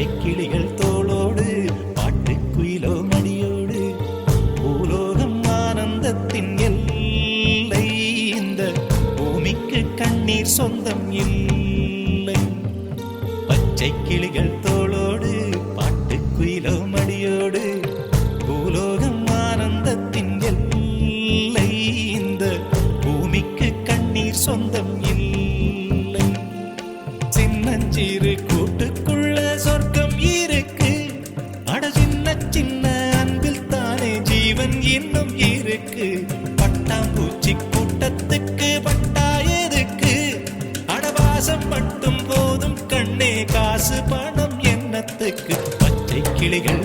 பச்சை கிளிகள் தோளோடு பாட்டுக்குயிலோ மடியோடு பூலோகம் ஆனந்தத்தின் எல்லை இந்த பூமிக்கு கண்ணீர் சொந்தம் இல்லை பச்சை கிளிகள் தோளோடு பாட்டுக்குயிலோ மடியோடு பூலோகம் ஆனந்தத்தின் எல்லை இந்த பூமிக்கு கண்ணீர் சொந்தம் இல்லை சின்னஞ்சிறு கூட்டுக்குள்ள சொர்க்கம் இருக்கு அட சின்ன சின்ன அன்பில் தானே ஜீவன் இன்னும் இருக்கு பட்டாம்பூச்சி கூட்டத்துக்கு பட்டா எதுக்கு அடவாசம் மட்டும் போதும் கண்ணே காசு பணம் என்னத்துக்கு பச்சை கிளிகள்